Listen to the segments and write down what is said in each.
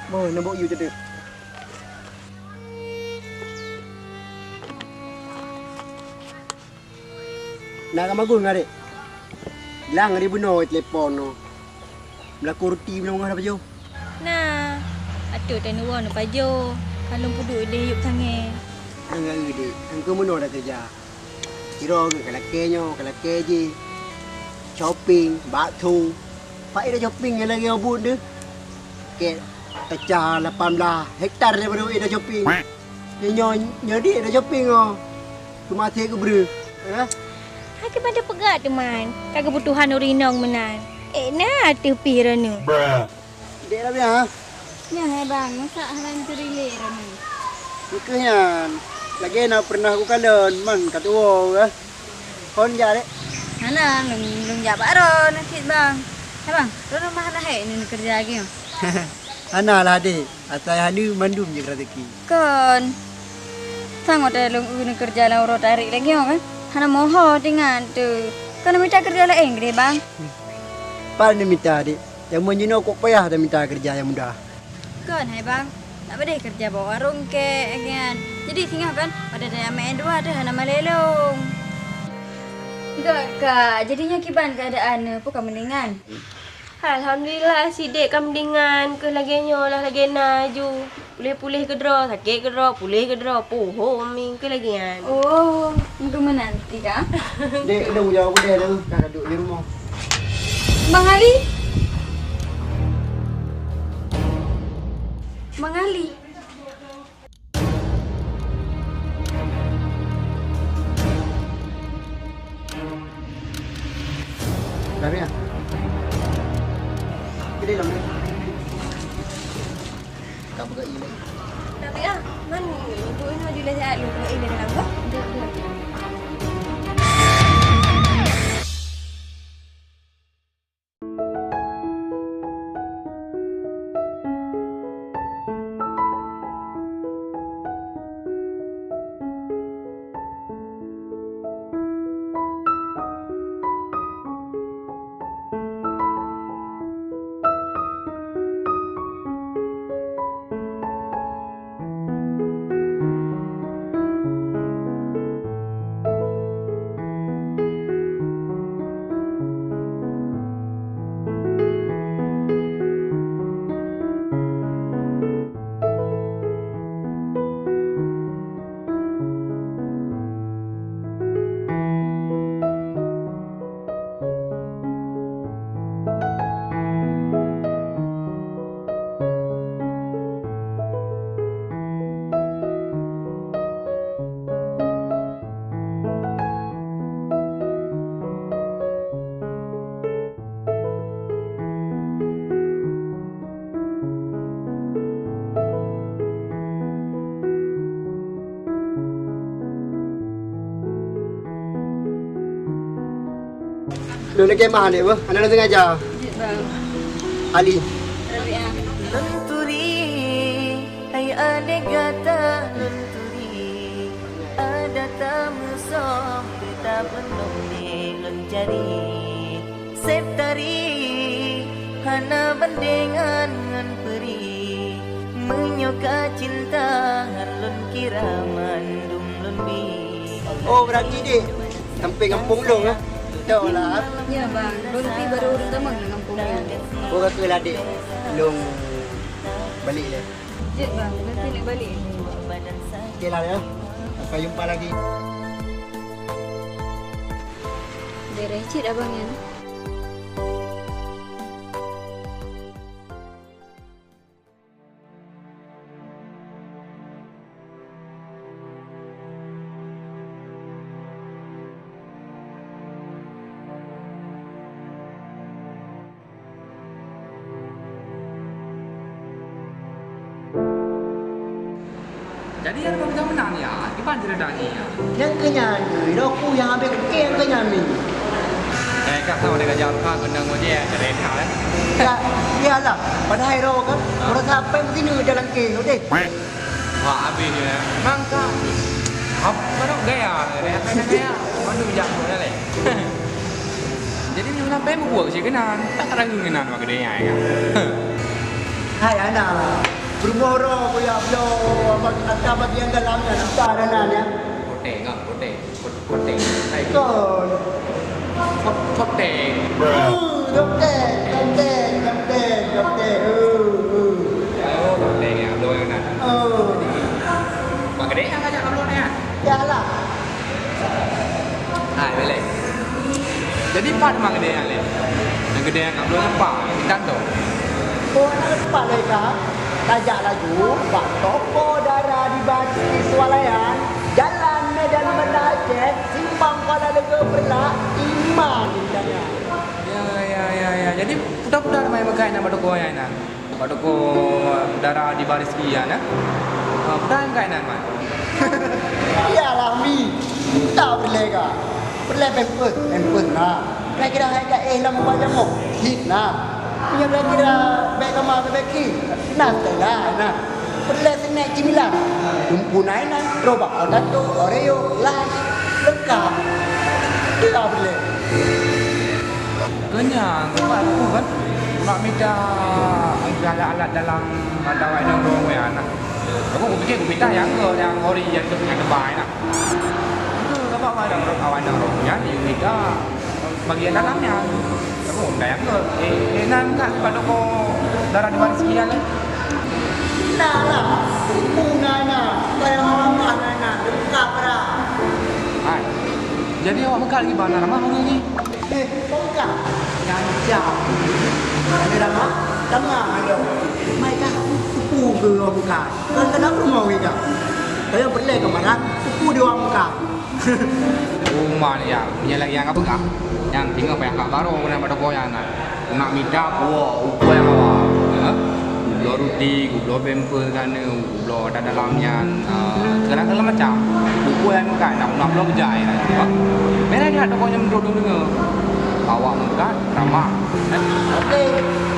Boh, nabok you jadi. Nak kamagun ngade. Lang ngade buno telepon no. Melaku roti belum ngah apa jo. Nah, atuk tak nuan apa jo. Kalau puduk dia yuk sange. Enggak ngade. Engkau buno dah kerja. Kira ke kalau keje. Shopping, bakso. Pak ida shopping yang lagi abut dia. Ke Tecah 18 hektar daripada ida shopping. Nyodi ida shopping oh. Cuma ke beri. Haki pada pegat teman. Tak kebutuhan urinong menan. Nah, tepi rana. Dek dah biar. Ya, hai bang. Masa halan cerilek rana. Mukanya lagi nak pernah aku kalen man kata wow eh. Kon ja dek. Hana, lung jawab aron nakit bang. Hai bang, rana mah nak hai ni kerja lagi. Ana lah dek. Atai hani mandum je rezeki. Kon. Sangat ada lung kerja lah urut tarik lagi kan. Hana moho dengan tu. Kau minta kerja lain ke bang? Pak ni minta dek. Yang menjino kok payah dah minta kerja yang mudah. Kan, hai bang. Tak boleh kerja bawa warung ke kan. Jadi singgah kan pada daya main dua ada hana malelong. Enggak kak, jadinya kiban keadaan apa mendingan. Alhamdulillah si dek mendingan ke laginya lah lagi naju. Pulih-pulih ke draw, sakit ke draw, pulih ke draw, poho ming ke lagian. Oh, untuk menanti kak. Dek dah jawab dia dah. Dah duduk di rumah. Bang Ali. Bang Ali. Dah biar. Kita dalam ni. Tak buka ini. Tapi mana ibu ini ada lihat lu ke ini dalam apa? Lu nak kemah ni apa? Anak dah tengah ajar. Bang. Ali. Rabiah. Lenturi, hai ane gata lenturi, ada tamu som kita penuh ni lencari, setari, hana bandengan ngan peri, menyoka cinta halun kira mandum lumbi. Oh berarti dek. Sampai kampung lu lah. Tahu lah. Ya bang, Lunti baru datang ke kampungnya. Kau kata lah dek. Long balik je. Jep bang, nanti nak balik. Okey lah ya. Sampai jumpa lagi. Dia recit abangnya. Jadi yang kau menang ya, iban tidak ada ni ya. Yang kenyang, aku yang ambil kek kenyang ni. Kak tahu dia kerja apa kena ngojek dari kau lah. Ya, iyalah. Pada hari rok kan, orang sampai ke sini dalam kek, okey. Wah, habis dia. Mangka. Apa nak gaya? Dia gaya. Mana bijak tu dah leh. Jadi ni sampai buat sih kenan. Tak ada kenan mak dia ya. Hai anak, bermoro ko ya blo, agak bagian dalamnya nampak dananya. Koteng kan, koteng. Hai, Kon. koteng. Dokter. Oh, koteng ya, lo yang nak. Mak gede yang ngajak kamu ni ya? Ya lah. Hai, boleh. Jadi part mak gede yang le. Yang gede yang kamu apa? Kita tu. Oh, anak cepat mereka. Tajak laju, Pak toko darah di Batu Swalayan, Jalan Medan Banda Aceh, Simpang Kuala Lega Berlak, Iman ditanya. Ya. Jadi budak-budak main makan nama toko yang nak. Toko darah di baris kian ya. Budak yang kainan man. Iyalah Mi, tak berlega. Berlega pemput nah. Kira-kira hai lama banyak mo. Hit nah. Punya kira-kira baik kamar beki. Nah, nah. Berlega snack cimilan. Tumpunai nah, robak odato, oreo, lunch, lengkap. Tidak berlega. Kenyang, tempat aku kan. Nak minta alat-alat dalam mandawai dan rong yang nak. Aku fikir aku minta yang ori yang tu yang terbaik nak. Itu apa ada awan dan rongnya di minta bagian dalamnya. Aku dah yang nan kan pada ko darah di baris sekian lah. Nah lah, punana, kayak orang mana, buka perah. Hai. Jadi awak bekal lagi mana ramah hari ni? Buka, yang jauh. Ada ramah, tengah ada. Mereka suku ke orang buka. Kadang-kadang rumah mereka. Kalau berlai ke mana, suku dia orang buka. Rumah ni ya, punya lagi yang apa kah? Yang tinggal payah kat baru kena pada koyan nak. Nak minta ukur yang awak. Gublo roti, gublo pemper kan, gublo ada dalamnya. Segala-gala macam. Ukur yang makan, nak belum berjaya lah. Mereka ni ada koyan menurut dengar. Awak makan ramah. Okey,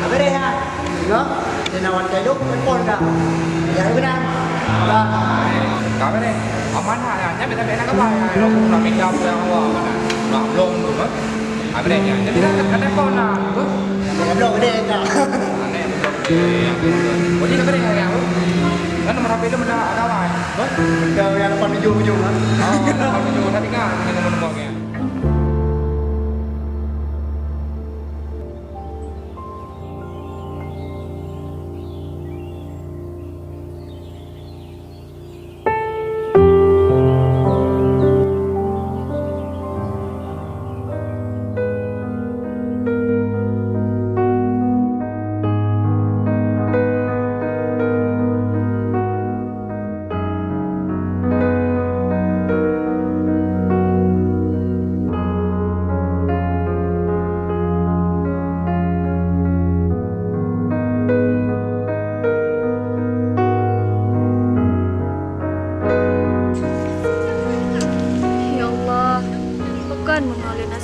apa dia ya? Tengok, dia nak wantai duk, telefon dah. Ya, benar. Dah. Kau ni, amanah ya. Nya betul betul nak apa ya? Aku nak minta apa yang awak mana? Nak belum tu kan? Apa dia? Jadi dah telefon lah. Ya, belum ada dah. Aneh belum. Jadi apa dia yang? Kan nomor HP dia mana ada awak? Dah yang depan ujung-ujung ah. Oh, kalau tu dah tinggal dengan nomor-nomornya.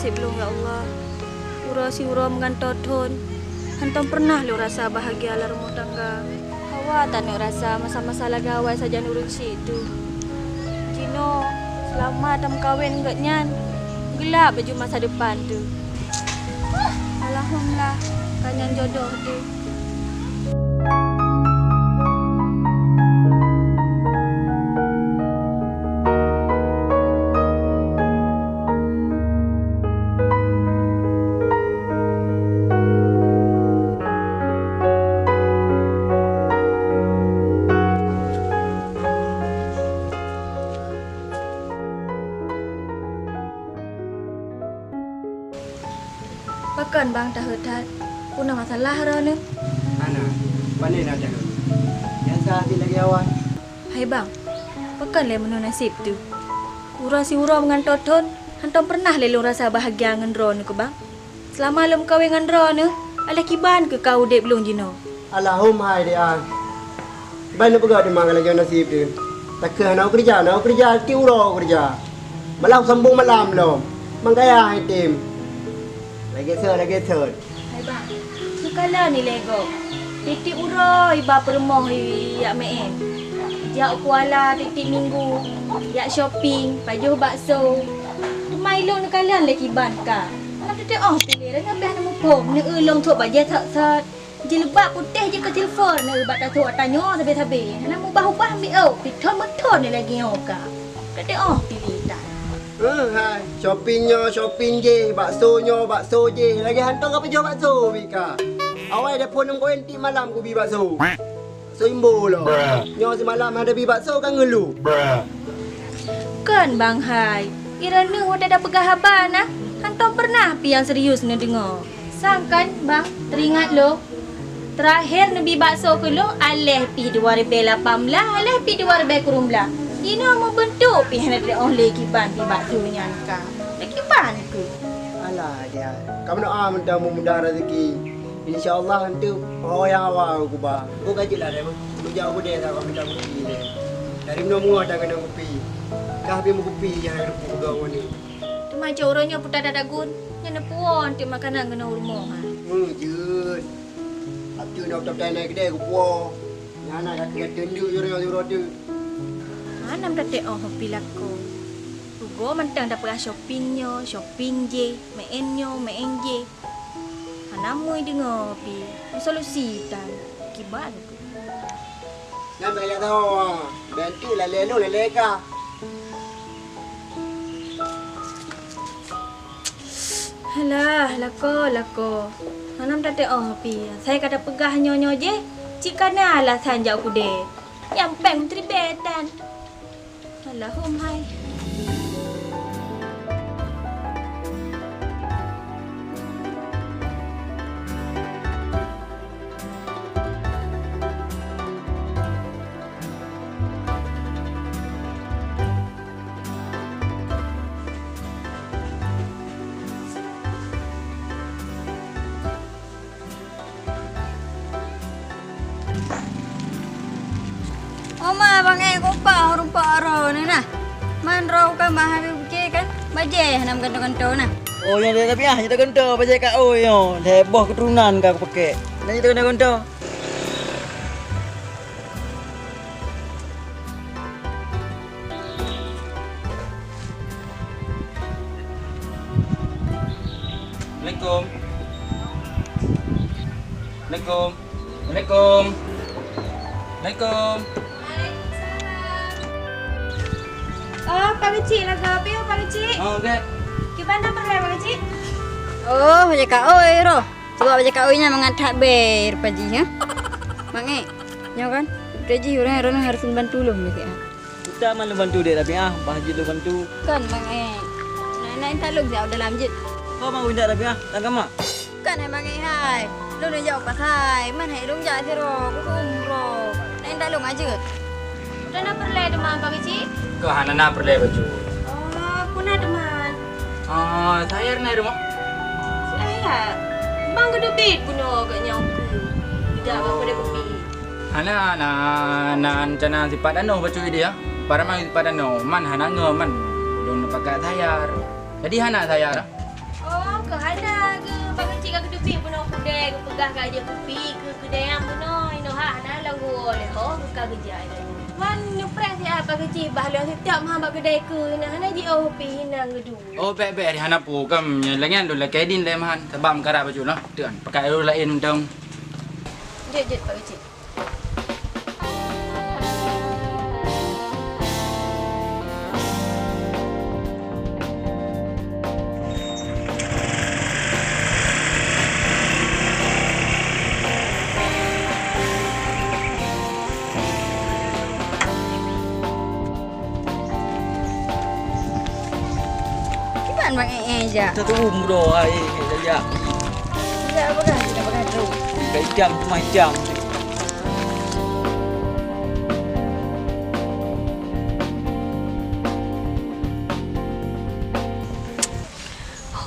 Sebelum ya Allah, ura si ura mengantoton, hantam pernah lo rasa bahagia lah rumah tangga. Awak tak nak rasa masa-masalah gawai saja nurun situ. Cino, selamat tam kawin enggak nyan, gelap baju masa depan tu. Alhamdulillah, kanyan jodoh tu. Pakan bang dah hedat, puna masalah rana. Ana, pandai nak jaga. Biasa hati lagi awan. Hai bang, pakan le menu nasib tu. Ura si ura mengantoton, hantam pernah le rasa bahagia dengan ron ke bang? Selama lem kawin dengan ron ala kiban ke kau dek belum jino. Allahumma hai dia. Banyak pegawai di mana lagi nasib tu. Tak nak kerja hati ura kerja. Malam sambung malam lo. Mangkaya hai tim. Lagi ser. Hai bang, sekala ni lego. Titik ura iba permoh ya main. Jak kuala titik minggu, jak shopping, baju bakso. Mai long kalian lagi ban ka. Nak titik pilih dah ngapeh nama pom, ni ulong tok baje tak sat. Jilbab putih je ke telefon nak ubat datuk tanya habis-habis. Nak ubah-ubah ambil piton ni lagi oka. Kata pilih tak. Hai, shopping je, bakso je. Lagi hantar apa jual bakso, Bika? Awal dah pun 20 malam aku bi bakso. So imbo lah. Nyo semalam ada bi bakso kan ngelu. Kan Bang Hai. Kirana awak dah pegang habar nah. Hantar pernah pi yang serius nak dengar. Sang kan Bang, teringat lo. Terakhir Nabi bakso ke lo alih pi 2018, alih pi 2019. Ini mau bentuk pi hendak oleh kiban pi bakso nyangka. Dak kiban ke? Alah dia. Kamu nak minta mudah rezeki. InsyaAllah nanti orang yang awal aku bah. Aku kajilah dia. Aku jauh dia tak minta kopi dia. Dari mana dah kena kopi. Dah habis kopi yang ada pegang ni. Tu macam orangnya putar dadagun. Yang puan tu makanan kena rumah. Jut. Aku nak tak naik kedai aku puas. Yang nak kata tunduk jurang tu. Mana mendate hobi lako. Tugo mentang dapat shopping je, main je. Namoi dengar pi. Solusi tan. Kiban aku. Nampak tak tahu. Bantu lah leleka. Alah, lako. Hanam tak ada pi. Saya kata pegah nyonya je. Cik kana alasan jauh aku deh. Yang peng menteri bedan. Alah, hai. Oma bang kupa rupa ro ni nah. Man ro kan mahal ke kan. Baje nam kantong-kantong nah. Oh yang dia tapi kita gento baca kat yo. Heboh keturunan kau pakai. Dan kita kena gento. Assalamualaikum. Oh, Pak Kecil lah ke? Pio Pak Kecil. Oh, okey. Gimana perlu Pak Kecil? Oh, baca kak oi ro. Coba baca kak oinya mengatak ber paji ya. Mangai. Ya kan? Paji orang harus bantu lu mesti ah. Kita malu bantu dia tapi bahagia lu bantu. Kan mangai. Nenek talung jauh dalam jit. Kau mau indah tapi tak mak. Kan mangai hai. Lu nak jauh pas hai. Man hai lu jauh si ro. Ku ro. Nenek talung aja. Udah nak perlu demam Pak Kecil? Ke Hanana perlu baju. Oh, pun ada man. Saya ni rumah. Saya. Bang kena bed pun agaknya aku. Tidak apa pada kopi. Hana cana si padano baju dia. Para mang si padano man hana man. Dong pakai sayar. Jadi hana sayar. Oh, ke Hana ke? Bang kecil kat kedai pun aku kedai. Aku pegah kat dia kopi ke kedai yang pun ino Hana lagu oleh buka kerja ini. Man nyupres ya apa kecil bahlu setiap hamba kedai ke Hana ji kopi nang gedu. Oh, baik di Hana pu kam lengan dulu kedin lemahan sebab karap baju noh. Tuan pakai dulu lain dong. Jep Pak Kecil. Kiban bang aja. Satu umroh ai saja. Tidak apa tu. Kayak jam cuma jam.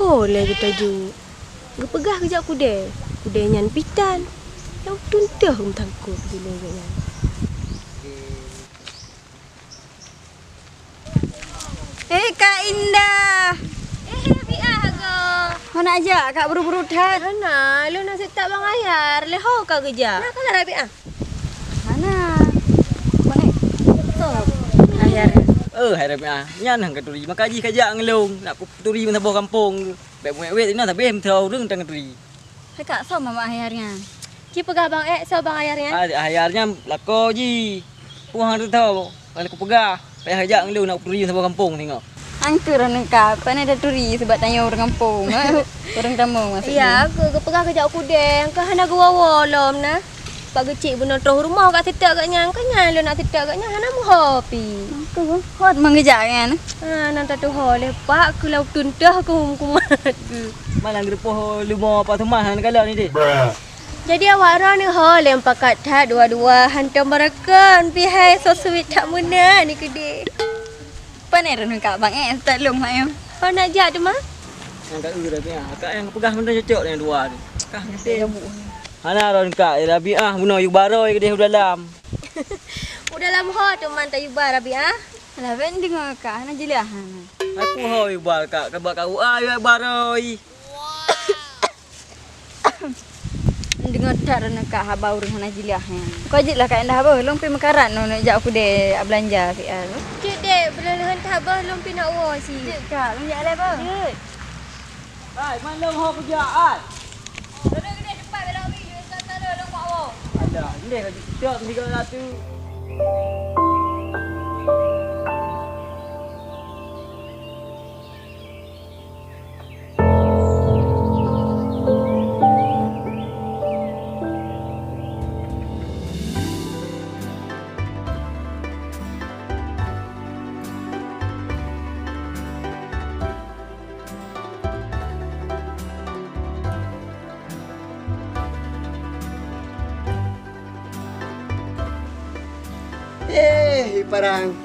Boleh kita ju. Gepegah kejap kuda. Kuda nyan pitan. Yang tuntah tangkuk bila nyan. Kak Indah. Biar ke. Mana aja Kak buru-buru tat. Ana, lu nak setak bang ayar. Leho kau kerja. Nak kan Rabi ah. Mana? Mana? Tu. Ayar. Hai dah nyan hang katuri makaji kajak ngelong nak turi mentah kampung. Baik wet-wet ina tapi em thau rung tang katuri. Kak so mama ayarnya. Cik pegah bang so bang ayarnya. Akhirnya lako ji. Puang tu tahu. Kalau aku pegah, payah ajak lu nak pergi sampai kampung tengok. Angker orang kak, apa ada turi sebab tanya orang kampung. Orang tamu maksudnya. Ya, aku pegah kerja aku deh. Kau hana gua wolom na. Pak kecil benar terus rumah kat situ agaknya. Kanya lu nak situ agaknya hana mu hopi. Aku hot mengejak kan. Nanti tu hole pak aku lau tuntah aku kumat. Malang gerepoh lumah apa teman kalau ni dek. Jadi awak orang ni hole yang pakat tak dua-dua hantar mereka pihai so sweet tak muna ni kede. Apa ni orang kak bang tak lum ayo. Kau nak jak tu mah? Yang kat ura dia. Kak yang pegah benda cocok dengan dua ni. Kah nyetir. Hana ron kak Rabiah bunuh yu baroi ke dia dalam. Udah lama ho tu man tak yubar Rabi ah. Lah ben dengar kak nak jelah. Aku ho yu bar kak kabak kau yu baroi. Dengar tak orang kak habau orang nak jelah. Kau jelah kak dah apa? Long pergi makaran nak jak aku dek belanja fial. Cik dek belum tabah belum pi nak wo si. Cik kak, long jak apa? Cik. Hai, man long ho kerjaan. Duduk gede cepat bela wi you kata lu buat wo. Ada, ni kau tiap 300. Parang.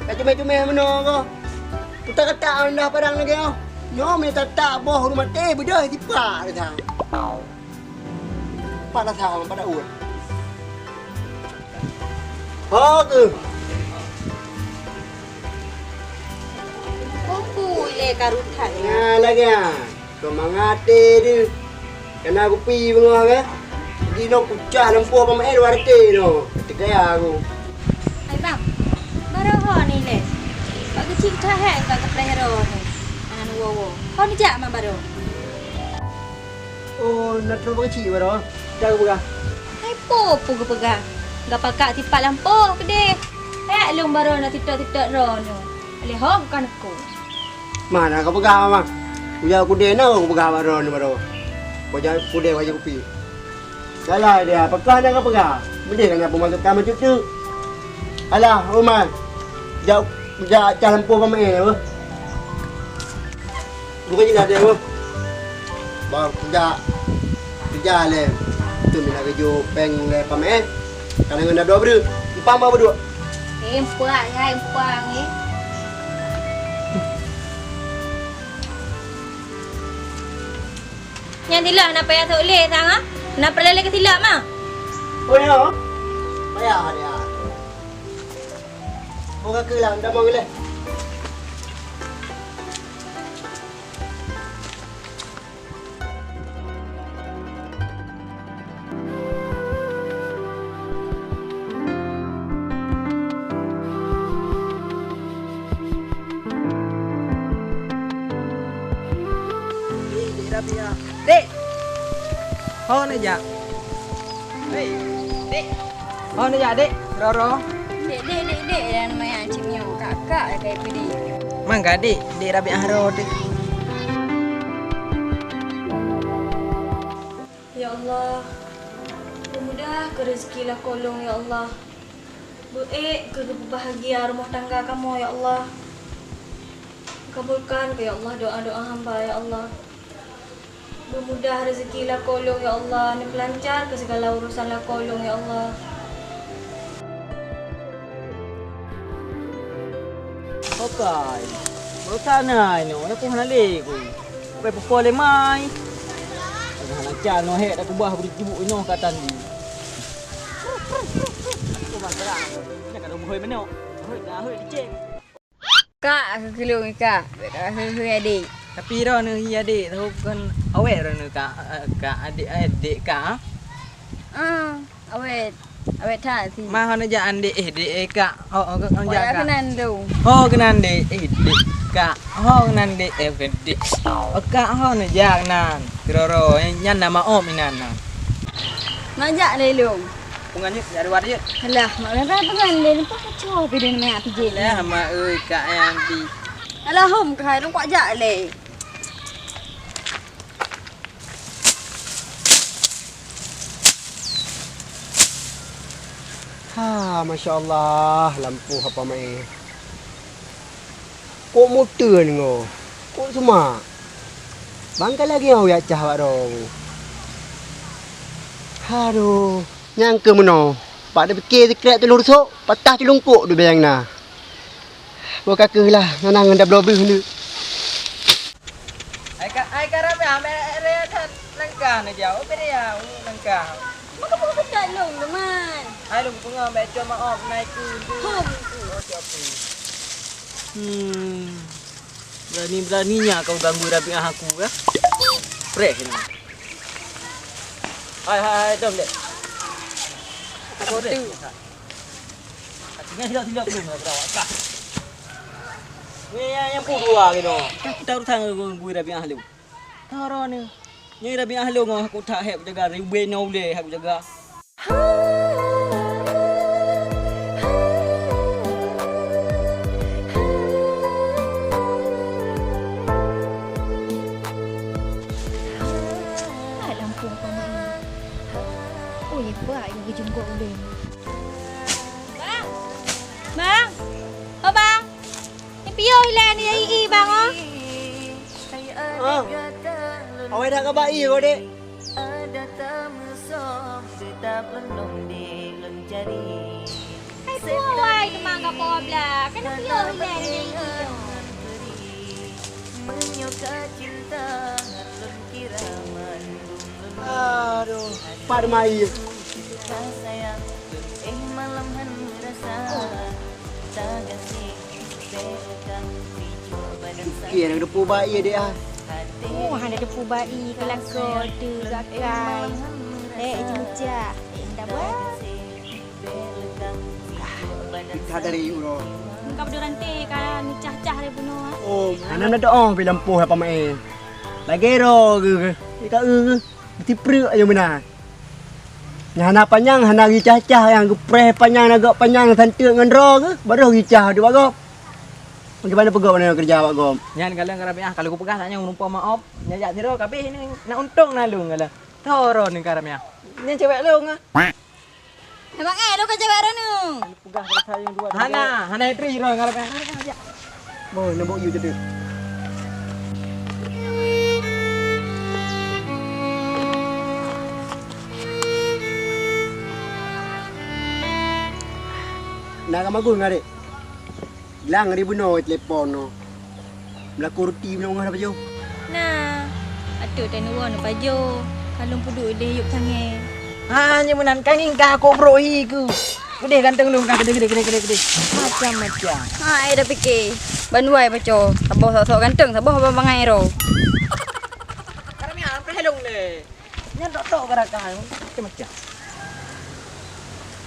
Kacumai-cumai mana kau? Kita kata anda parang lagi kau. Yo minta tak boh rumah teh beda tipa dah. Pada sama pada uat. Ho ke? Kopu le karutan. Nah lagi ah. Kau mangate dia. Kena aku pi bengah ke? Di no kucah lempu apa mai luar teh no. Ketika aku. Hai bang. Baru ho ni le. Pak kecil tak hang kat pelihara ni. Anak wo. Kau ni jak man baru. Oh, nak cuba kecil baru. Dah aku pegang. Hai popo ke pegang. Gak pakak tipak lampu gede. Lung baru nak titak-titak rono. Ale ho bukan aku. Mana kau pegang mah? Puja aku deh nak aku pegang baru ni baru. Kau jangan pudeh wajah kopi. Salah dia, pegang jangan pegang. Benda kan apa masuk kamar tu. Alah, Umar. Jauh jalan lampu apa mai apa? Bukan je ada apa? Bang kerja le. Tu mina kerja peng le pamai. Kalau ngena dua berdua, empang apa berdua? Empang ni. Yang tilak nak payah tak boleh sang ah. Nak perlele ke tilak mah? Oh ya. Payah dia. Bukan kelang dah mau le. Dek. Ho ni jak. Dek. Dek. Ho ni jak dek. Roro. Dek dan main cimnya kakak kayak pedi. Mangga dek, dek Rabiah ro dek. Ya Allah. Mudah ke rezeki lah kolong ya Allah. Baik ke bahagia rumah tangga kamu ya Allah. Kabulkan ya Allah doa-doa hamba ya Allah. Bermudah rezeki lah kolong ya Allah. Ni pelancar ke segala urusan lah kolong ya Allah. Okai. Bosana no, aku hana le ku. Pai popo le mai. Hana cha no he dak kubah beri ibu ino katan di. Aku basra. Nak ada mohoi menok. Hoi dah hoi dicek. Kak aku kelung kak. Aku adik. Tapi ro ni hi adik tu kan awet ro ni ka adik ka. Awet tak sih. Ma hana ja adik dek ka. Oh kan ja Aku ka. kenan tu. Ho kenan dek dek ka. Ho kenan dek dek. Ka ho na ja nan. Ro nyan nama om inan nan. Majak lelong. Pungan je, ada wadah je. Alah, mak merah pengan dia nampak kacau pergi dengan mak pergi. Lah mak ơi, kak yang pi. Alah hom kai dong kuat jak le. Ha, Masya Allah, lampu apa mai. Kok motor ni ngo? Kok semua? Bangkai lagi au ya cah wak dong. Aduh, nyangka meno. Pak dia fikir sekret telur sok, patah celungkuk tu bayang nah. Buat kakak lah, nanang dah blober ni. Ai kak ramai ambil rehat langkah ni jauh, beria langkah. Mak apa pedak long teman. Ai lu punga ambil cuma off naik tu. Hom. Berani-beraninya kau ganggu Rabiah aku ya. Fresh ni. Hai, jom dek. Kau dek. Tinggal silap dulu berawak kah. Ni yang pudua gitu. Aku tahu thang ganggu Rabiah lu. Taro ni. Ni Rabiah lu ngah aku tak hep jaga ribe no le hep jaga. Bang. Oh bang. Ni pio hilang ni ai bang oh. Awak dah kabar kau dek. Ada tamu som tetap lenong di lencari. Hai puai temang ka po bla. Kan pio hilang ni ai. Menyuka cinta lun kiraman. Aduh, Pak Demai. Sayang, malam han rasa tak kasih belakang dicoba dan Kira nak depu baik dek ah. Oh, hana depu bai kelakon tu gakai. Juja. Indah buat. Tak dari uro. Engkau berante kan cah-cah dia bunuh. Oh, anak nak doa pi lampu apa mai. Lagi ro ke. Ika ke. Mesti prek ayo mana. Hana panjang hana gi cacah yang gepreh panjang nagak panjang santuk ngan ro ke. Baru gi cah di bagop. Bagaimana pegau mana kerja Pak Gom? Nyan kala Rabiah kalau aku pegah tanya rupa maaf. Nyajak tiro kabeh ni nak untung nalung kala. Toro ni Rabiah. Ni cewek lu ngah. Abang lo kerja barang nu. Pegah kala saya yang dua. Hana tri ro Rabiah. Boy, nak bawa you tu. Nak kamagun ngare. Lang ribu no telefon no. Melaku roti mina ngah baju. Nah. Aduh dan nuan baju. Kalau puduk dia yuk tangan. Hanya menan kanging ka ko bro hi ku. Gede ganteng lu ka gede. Macam-macam. Ha, dah fikir. Banduai baca. Sabah sok-sok ganteng, sabah abang bangai ro. Rabiah apa helong le. Nyan tok gerakan macam-macam.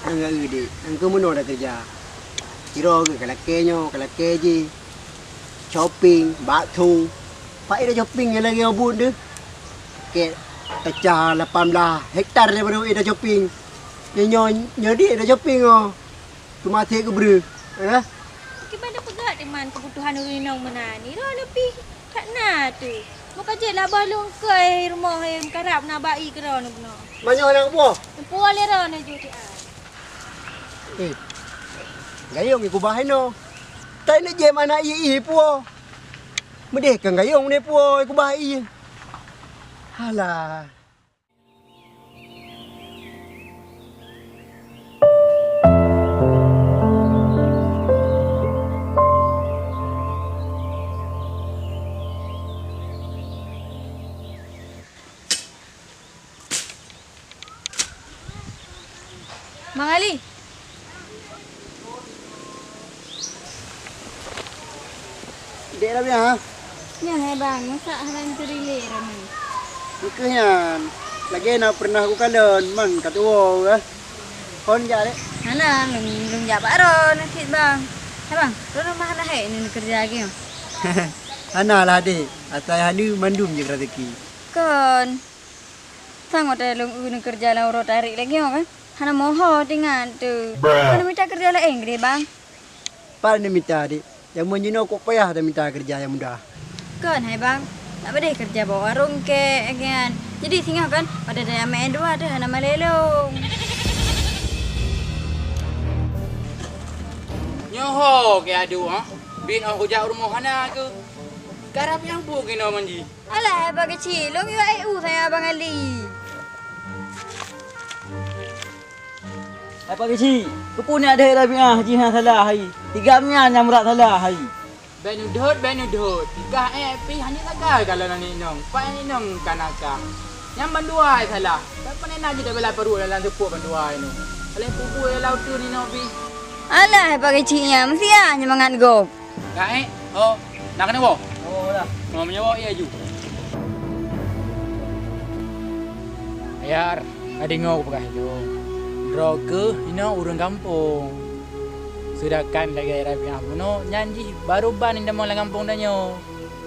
Angga gede. Angka mana dah kerja. Kira ke kelake je. Shopping, batu. Pak ida shopping yang lagi abun tu. Ke pecah 18 hektar daripada ida shopping. Nyo dia ida shopping oh. Tu mati ke ber. Ha? Gimana pegak di man kebutuhan urinong menani. Ro lebih tak nak tu. Muka je lah balung ke rumah yang karap nak bai ke ro ni benar. Banyak anak buah. Puan le ro ni ju dia. Eh. Gayung iku bahan no. Tak nak je mana i puo. Medeh kan gayung ni puo iku bahan. Halah. Mang Ali. Dek dah biar. Ya hai bang, masak halang terile ramai. Ikutnya. Lagi nak pernah aku kalen man kat tuo ke. Kon ja dek. Hana lung jak ro nakit bang. Hai bang, ro mah dah hai ni kerja lagi. Ana lah dek. Asal hanu mandum je rezeki. Kon. Sangat ada lu kerja lah orang tarik lagi kan. Hana moho dengan tu. Hana minta kerja lah gede bang. Paling dia minta dik. Yang menjino kok payah dia minta kerja yang mudah. Kan hai bang. Tak boleh kerja bawa warung ke kan. Jadi singa kan pada dia main dua ada hana malelong. Nyoho ke adu ha. Bin aku jak rumah hana ke. Garap yang pu kena manji. Alah bagi cilong yo saya abang Ali. Apa kecil? Kepunya ada Rabiah jihan salah hai. 3 mian yang berat salah hai. Benu dot. Tiga pi hanya tagal kalau nani nong. Pa ni nong kanaka. Yang banduai salah. Apa ni nak kita bela perlu dalam tepuk banduai ni. Kalau pupu lau tu ni nobi. Alah bagi cinya mesti hanya mangan gop. Ka oh nak kena bo. Oh dah. Mau menyawa ia ju. Ayar, ada ngau pegah tu. Droga, ini orang kampung. Sedangkan lagi Rabiah puno nyanyi baru ban indah mau kampung danyo.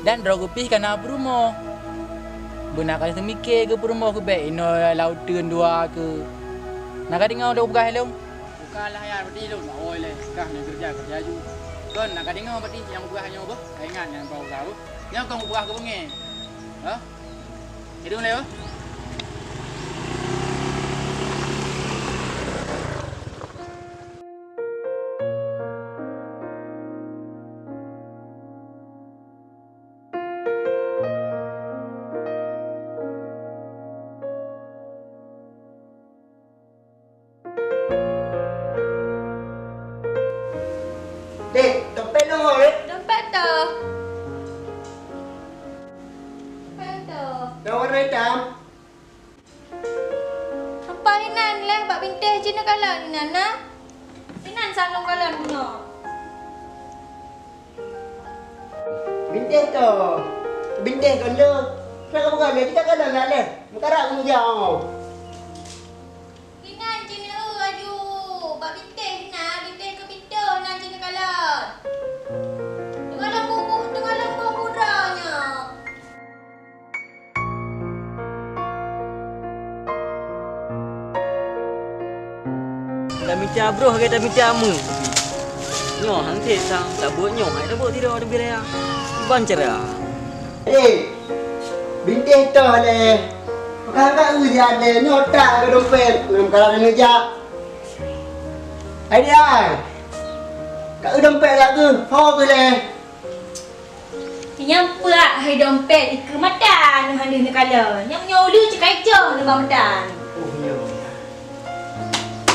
Dan droga pih kana rumah. Benak kali semikir ke rumah ke baik ino lautan dua ke. Nak ada ngau dah pegah helong. Bukanlah ayar berarti lu nak oi le. Kah nak kerja ju. Kan nak ada ngau berarti yang pegah nyo apa? Ingat yang bau tahu. Yang kau pegah ke bengi. Ha? Hidung le apa? Dek, dompet lu mau dek. Dompet tu. Dompet tu. Dah warna hitam. Apa inan leh bak binteh je nak kalan inan nah. Inan salong kalan punya. Bintang tu. Bintang kan lu. Kenapa bukan dia? Kita kan dah leh. Mekarak kamu jauh. Inan je ni aju. Bak binteh nah, binteh ke pintu nan je nak kalan. Dengan lembu mudanya. Dah minta bro, kita minta mu. Nyoh hang te sang, tak buat nyoh, ai dah buat tidur ada bila. Iban cara. Dek. Bintang tu leh. Kakak ujian deh. Nyotak ke dompet. Mekarak ni je. Hai dia. Kak dompet lah ke? Ho ke leh. Nyampa hai dompet ke mata nu hande ni kala. Nyam nyolu je kaca ni bang dan. Oh, yo.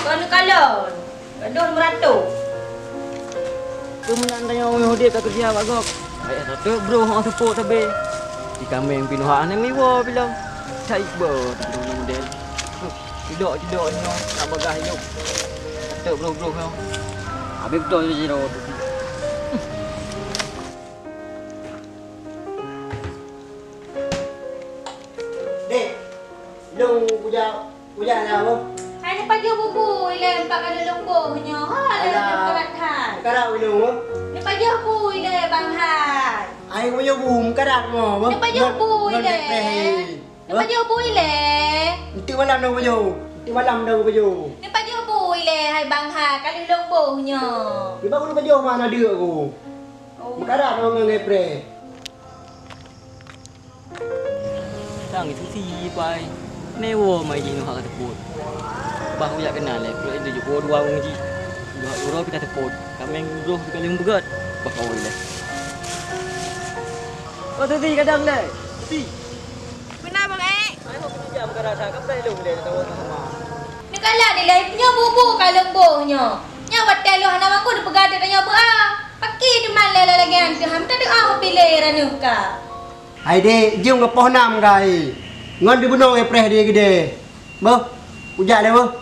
Kau nu kala. Gaduh meratuk. Kemudian tanya orang dia kat kerja Pak Gok. Ayah satu bro hang support tabe. Di kambing pinuhan ni miwa bilang. Cai bo tu model. Tidak ni nak bagah hidup. Tak bro kau. Habis betul je zero tu. Dek. Long puja lah apa? Hai ni pagi bubu ile empat kali lombohnya. Ha le berat han. Mekarak ulung. Ni pagi bu ile bang han. Ai punya bum karak mo. Ni pagi bu ile. Ni pagi bu ile. Nanti malam dah punya. Nanti malam dah punya. Ni pagi bu ile hai bang han kali lombohnya. Di baru punya mana dia aku. Mekarak orang ngepre. Sang itu si pai. Newo mai ji nu hak teput. Bah uyak kenal le. Kalau itu juga dua orang ji. Dua orang kita teput. Kami bro kali begat. Bah kau le. Kau tu ti kadang le. Ti. Benar bang Ai hok kerja perkara dah kap dah le tahu sama. Ni kala ni lai punya bubu kali lombohnya. Nya watel lu hana aku de pegada tanya apa ah. Paki di mana lagi antu ham tak ada pilih ranu ka. Hai dek, jom ke pohon nam gai. Ngon di gunung ngepre dia gede. Bo, ujak dia bo.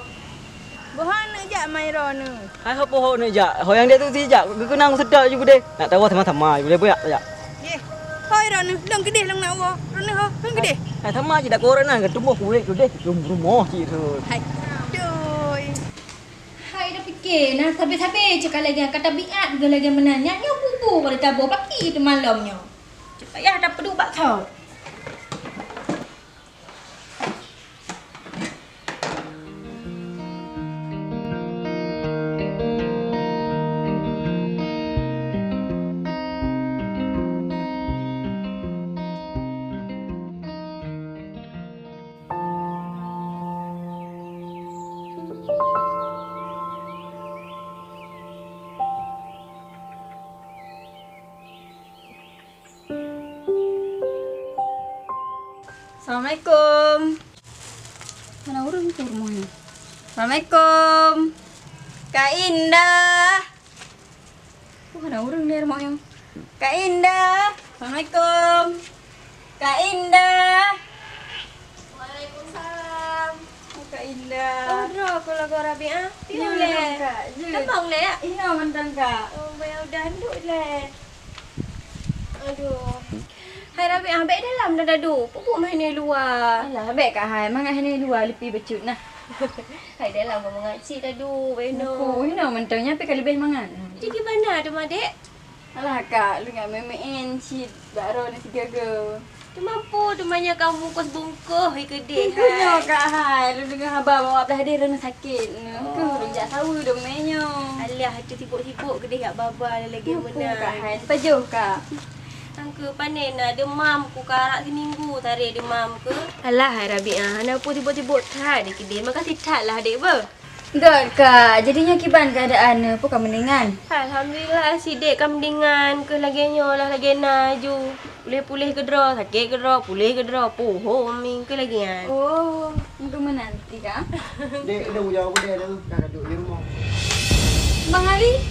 Bohan nak jak mai ron. Hai hok poho ni ja. Ho yang dia tu si ja. Kenang sedap juga deh. Nak tahu sama-sama boleh buat ja. Ye. Hoi ron long gede long nak wo. Ron ho, long gede. Hai sama je dak korang nah ketemu kulit tu deh. Rumah ci tu. Hai. Doi. Hai dah fikir nah sampai cakap lagi kata biat juga lagi menanya. Nya bubu pada tabur pagi tu malamnya. Cakap ya dah perlu bak kau. Assalamualaikum. Mana orang tu rumahnya? Assalamualaikum. Kak Indah. Ada orang di rumahnya. Kak Indah. Assalamualaikum. Kak Indah. Waalaikumsalam. Kak Indah. Oh, bro, kalau kau Rabi'ah, Ini tidur le. Kak. Tembang le. Ini mantan Kak. Oh, bayar danduk le. Aduh. Hai Rabi'ah, baik dalam dah dadu. Pupuk main di luar. Alah, baik Kak Hai. Mangat ni luar lepi becut nah. Hai dalam kau mengaci dadu. Beno. Oh, ini mantanya tapi kali bel mangan. Jadi mana tu Mak? Alah Kak, lu nak memein shit baru ni tiga go. Tu mampu tu banyak kamu bungkus-bungkus kedai. Punya Kak Hai, lu dengar abang bawa belah dia rena sakit. Ke rujak sawi dong menyo. Alah, tu sibuk-sibuk kedai kat baba lagi Kak benar. Hai, pajuh Kak. Angka panen nak demam ku karak seminggu tarik demam ke. Alah hai Rabi'ah, ana pun tiba-tiba tak di kedai. Makasih tak lah adik ber. Enggak Kak, jadinya kiban keadaan pun kamu mendingan. Alhamdulillah si dek kam dengan ke lagi lah lagi naju. Pulih-pulih ke draw, sakit ke draw, pulih ke draw, poho ming ke lagi kan. Oh, untuk menanti Kak. Dek, dah jawab dia dah duduk di rumah. Bang Ali,